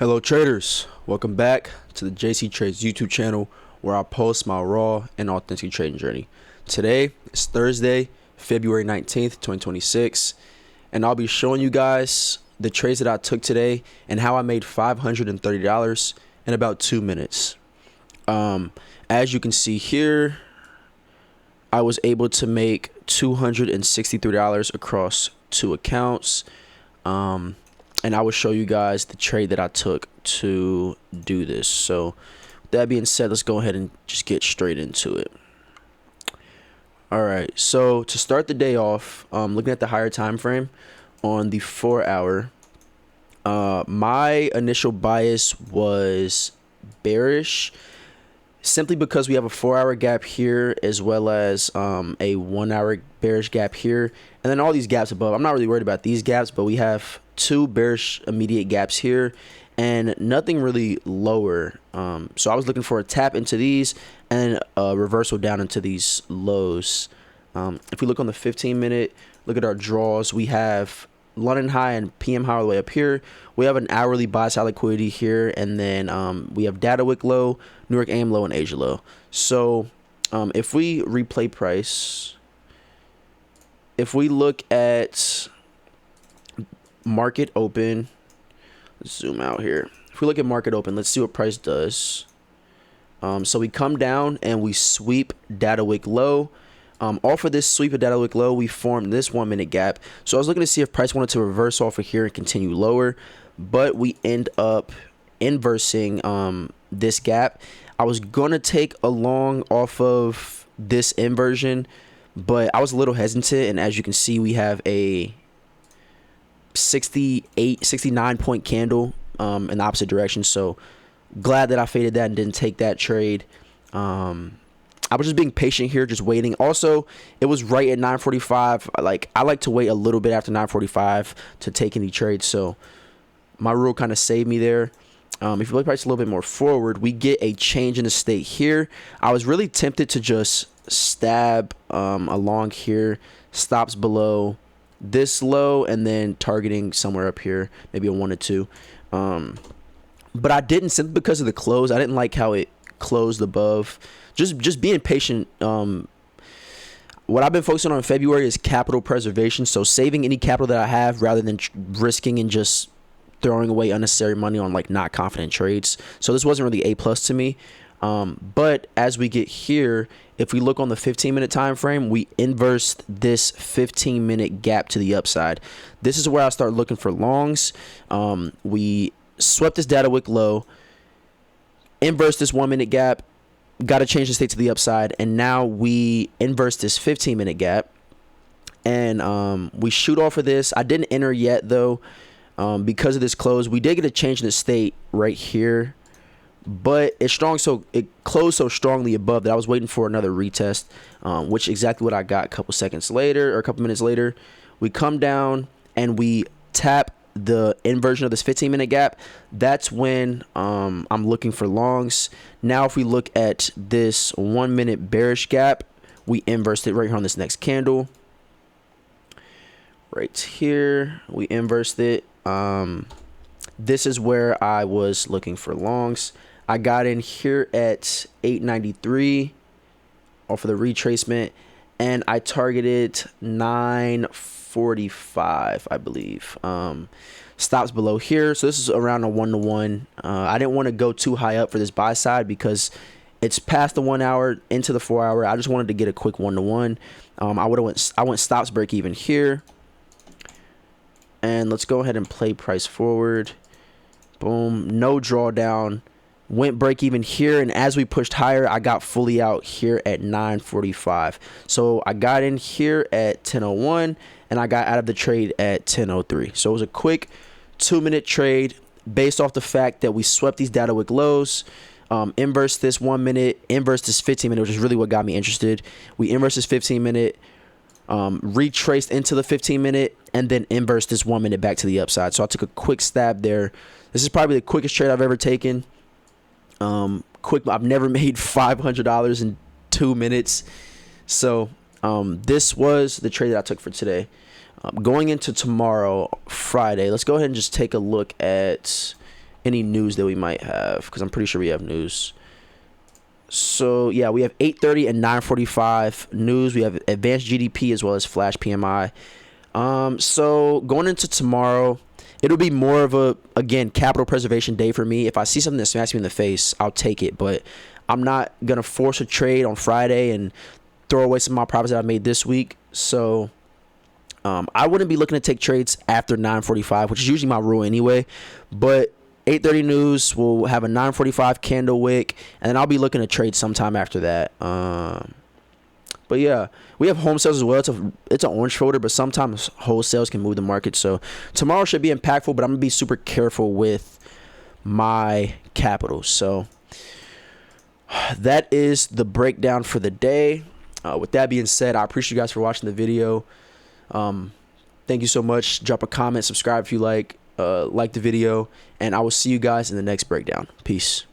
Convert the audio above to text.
Hello traders, welcome back to the JC Trades YouTube channel where I post my raw and authentic trading journey. Today is Thursday, February 19th, 2026, and I'll be showing you guys the trades that I took today and how I made $530 in about 2 minutes. As you can see here, I was able to make $263 across 2 accounts. And I will show you guys the trade that I took to do this. So with that being said, let's go ahead and just get straight into it. All right, so to start the day off, looking at the higher time frame on the 4 hour, my initial bias was bearish, simply because we have a 4 hour gap here as well as a 1 hour bearish gap here, and then all these gaps above. I'm not really worried about these gaps, but we have 2 bearish immediate gaps here and nothing really lower. So I was looking for a tap into these and a reversal down into these lows. If we look on the 15-minute, look at our draws. We have London high and PM high all the way up here. We have an hourly buy side liquidity here, and then we have data wick low, New York AM low, and Asia low. So if we replay price, if we look at market open, let's zoom out here. If we look at market open, let's see what price does. So we come down and we sweep data wick low. Off of this sweep of data wick low, we formed this 1 minute gap. So I was looking to see if price wanted to reverse off of here and continue lower, but we end up inversing this gap. I was gonna take a long off of this inversion, but I was a little hesitant, and as you can see, we have a 69 point candle in the opposite direction. So glad that I faded that and didn't take that trade. I was just being patient here, just waiting. Also, it was right at 9:45. I like to wait a little bit after 9:45 to take any trades, so my rule kind of saved me there. If you look price a little bit more forward, we get a change in the state here. I was really tempted to just stab along here, stops below this low, and then targeting somewhere up here, maybe a 1 or 2. But I didn't, simply because of the close. I didn't like how it closed above. Just being patient. What I've been focusing on in February is capital preservation, so saving any capital that I have rather than risking and just throwing away unnecessary money on not confident trades. So this wasn't really A+ to me. But as we get here, if we look on the 15-minute time frame, we inversed this 15-minute gap to the upside. This is where I start looking for longs. We swept this data wick low, inverse this 1 minute gap, got to change the state to the upside, and now we inverse this 15-minute gap, and we shoot off of this. I didn't enter yet though, because of this close. We did get a change in the state right here, but it's strong, so it closed so strongly above that I was waiting for another retest, which exactly what I got. A couple seconds later, or a couple minutes later, we come down and we tap the inversion of this 15-minute gap. That's when I'm looking for longs. Now if we look at this 1 minute bearish gap, we inversed it right here on this next candle right here. We inversed it. This is where I was looking for longs. I got in here at 893 off of the retracement, and I targeted 945, I believe. Stops below here, so this is around a 1-to-1. I didn't want to go too high up for this buy side because it's past the 1 hour into the 4 hour. I just wanted to get a quick 1-to-1. I went stops break even here, and let's go ahead and play price forward. Boom, no drawdown. Went break even here, and as we pushed higher, I got fully out here at 945. So I got in here at 1001, and I got out of the trade at 1003. So it was a quick 2 minute trade based off the fact that we swept these data wick lows, inverse this 1 minute, inverse this 15-minute, which is really what got me interested. We inverse this 15-minute, retraced into the 15-minute, and then inverse this 1 minute back to the upside. So I took a quick stab there. This is probably the quickest trade I've ever taken. I've never made $500 in 2 minutes. So this was the trade that I took for today. Going into tomorrow, Friday, let's go ahead and just take a look at any news that we might have, because I'm pretty sure we have news. So yeah, we have 8:30 and 9:45 news. We have advanced GDP as well as flash PMI. So going into tomorrow, it'll be more of a, again, capital preservation day for me. If I see something that smacks me in the face, I'll take it, but I'm not gonna force a trade on Friday and throw away some of my profits that I made this week. So I wouldn't be looking to take trades after 9:45, which is usually my rule anyway. But 8:30 news, we'll have a 9:45 candle wick, and then I'll be looking to trade sometime after that. But yeah, we have home sales as well. It's an orange folder, but sometimes wholesales can move the market. So tomorrow should be impactful, but I'm gonna be super careful with my capital. So that is the breakdown for the day. With that being said, I appreciate you guys for watching the video. Thank you so much. Drop a comment, subscribe if you like the video, and I will see you guys in the next breakdown. Peace.